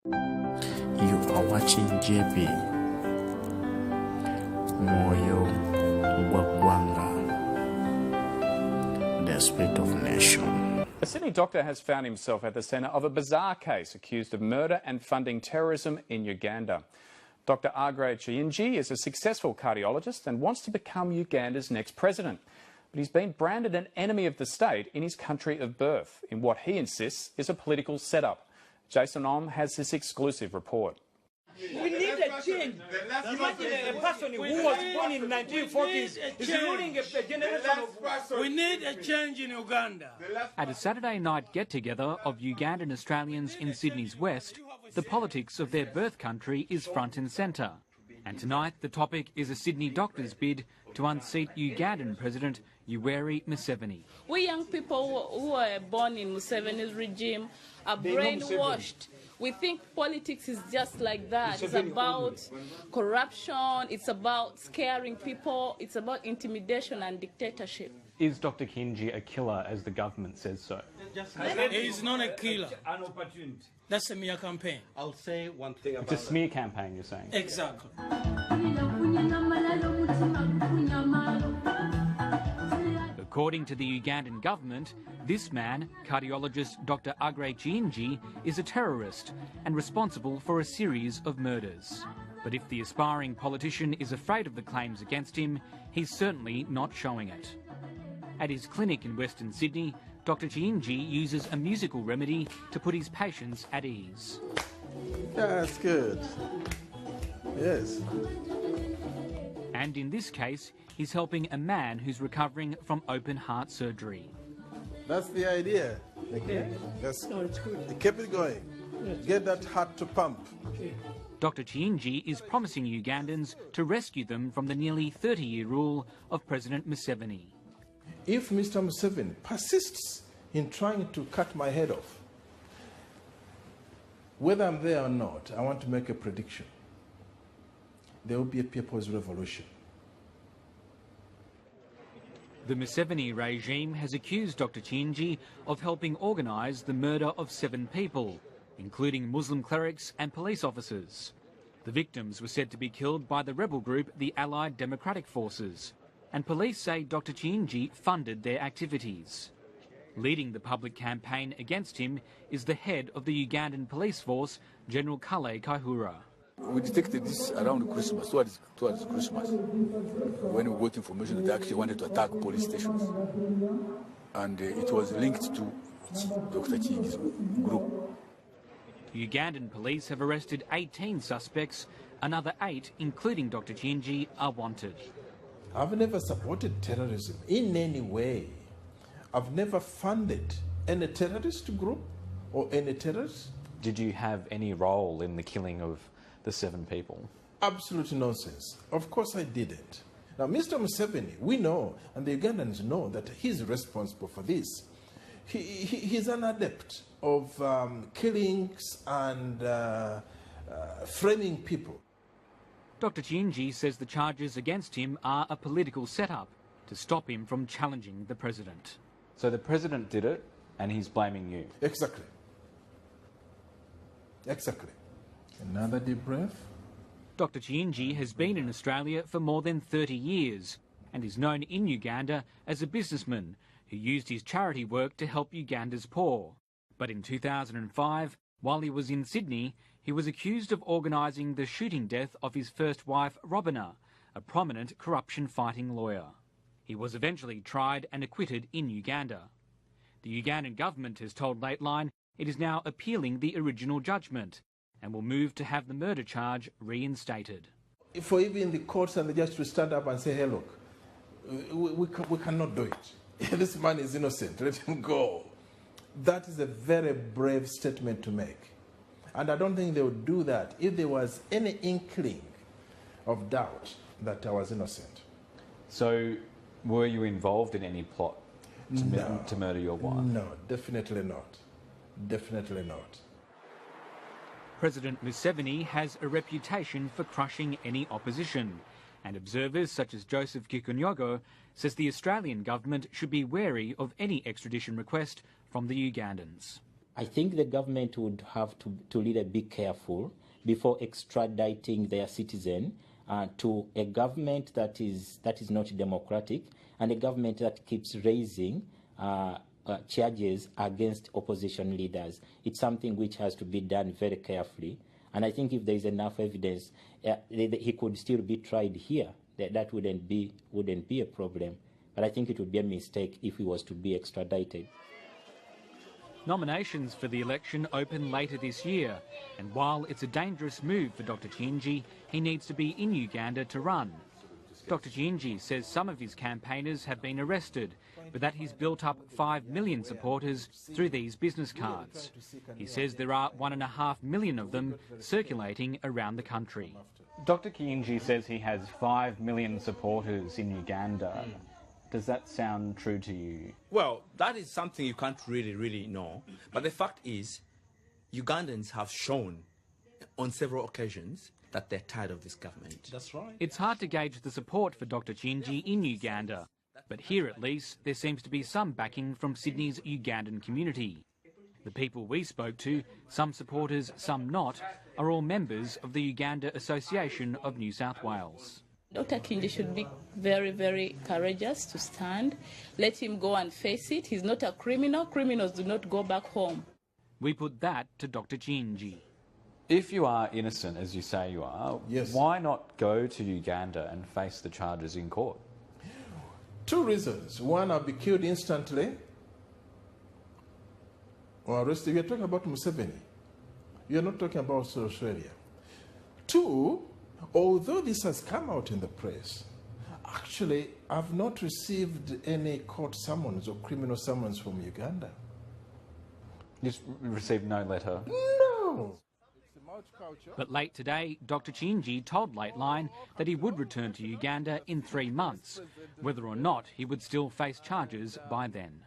You are watching JP Moyo Gwagwanga, the spirit of nation. A Sydney doctor has found himself at the centre of a bizarre case accused of murder and funding terrorism in Uganda. Dr. Kiyinji is a successful cardiologist and wants to become Uganda's next president. But he's been branded an enemy of the state in his country of birth, in what he insists is a political setup. Jason Om has this exclusive report. We need a change. Imagine a person who was born in 1940s is ruling a generation of... We need a change in Uganda. At a Saturday night get-together of Ugandan Australians in Sydney's west, the politics of their birth country is front and centre. And tonight the topic is a Sydney doctor's bid to unseat Ugandan President Yoweri Museveni. We young people who were born in Museveni's regime are brainwashed. We think politics is just like that. It's about corruption, it's about scaring people, it's about intimidation and dictatorship. Is Dr. Kiyinji a killer, as the government says so? He is not a killer. That's a mere campaign. I'll say one thing about It's a smear campaign, you're saying? Exactly. According to the Ugandan government, this man, cardiologist Dr. Kiyinji, is a terrorist and responsible for a series of murders. But if the aspiring politician is afraid of the claims against him, he's certainly not showing it. At his clinic in Western Sydney, Dr. Kiyinji uses a musical remedy to put his patients at ease. Yeah, that's good. Yes. And in this case, he's helping a man who's recovering from open heart surgery. That's the idea. Okay. Yes. No, it's good. Keep it going. Get that heart to pump. Dr. Kiyinji is promising Ugandans to rescue them from the nearly 30-year rule of President Museveni. If Mr. Museveni persists in trying to cut my head off, whether I'm there or not, I want to make a prediction. There will be a people's revolution. The Museveni regime has accused Dr. Kiyinji of helping organise the murder of 7 people, including Muslim clerics and police officers. The victims were said to be killed by the rebel group the Allied Democratic Forces, and police say Dr. Kiyinji funded their activities. Leading the public campaign against him is the head of the Ugandan police force, General Kale Kaihura. We detected this around Christmas, towards Christmas, when we got information that they actually wanted to attack police stations. And it was linked to Dr. Kiyinji's group. Ugandan police have arrested 18 suspects. Another 8, including Dr. Kiyinji, are wanted. I've never supported terrorism in any way. I've never funded any terrorist group or any terrorist. Did you have any role in the killing of the 7 people? Absolute nonsense. Of course I didn't. Now, Mr. Museveni, we know, and the Ugandans know, that he's responsible for this. He's an adept of killings and framing people. Dr. Kiyinji says the charges against him are a political setup to stop him from challenging the president. So the president did it, and he's blaming you? Exactly. Exactly. Another deep breath. Dr. Kiyinji has been in Australia for more than 30 years and is known in Uganda as a businessman who used his charity work to help Uganda's poor. But in 2005, while he was in Sydney, he was accused of organising the shooting death of his first wife, Robina, a prominent corruption-fighting lawyer. He was eventually tried and acquitted in Uganda. The Ugandan government has told Lateline it is now appealing the original judgment and will move to have the murder charge reinstated. For even the courts and the judge to stand up and say, hey, look, we cannot do it. This man is innocent, let him go. That is a very brave statement to make. And I don't think they would do that if there was any inkling of doubt that I was innocent. So, were you involved in any plot to murder your wife? No, definitely not. Definitely not. President Museveni has a reputation for crushing any opposition, and observers such as Joseph Kikunyogo says the Australian government should be wary of any extradition request from the Ugandans. I think the government would have to really be careful before extraditing their citizen to a government that is not democratic and a government that keeps raising charges against opposition leaders. It's something which has to be done very carefully. And I think if there is enough evidence, he could still be tried here. That wouldn't be a problem. But I think it would be a mistake if he was to be extradited. Nominations for the election open later this year, and while it's a dangerous move for Dr. Kiyinji, he needs to be in Uganda to run. Dr. Kiyinji says some of his campaigners have been arrested, but that he's built up 5 million supporters through these business cards. He says there are 1.5 million of them circulating around the country. Dr. Kiyinji says he has 5 million supporters in Uganda. Does that sound true to you? Well, that is something you can't really know. But the fact is, Ugandans have shown on several occasions that they're tired of this government. That's right. It's hard to gauge the support for Dr. Kiyinji in Uganda, but here at least there seems to be some backing from Sydney's Ugandan community. The people we spoke to, some supporters, some not, are all members of the Uganda Association of New South Wales. Dr. Kiyinji should be very courageous to stand. Let him go and face it. He's not a criminal. Criminals do not go back home. We put that to Dr. Kiyinji. If you are innocent, as you say you are, yes, why not go to Uganda and face the charges in court? 2 reasons. One, I'll be killed instantly or arrested. You're talking about Museveni. You're not talking about Australia. 2, although this has come out in the press, actually, I've not received any court summons or criminal summons from Uganda. You received no letter? No! But late today, Dr. Kiyinji told Lateline that he would return to Uganda in 3 months, whether or not he would still face charges by then.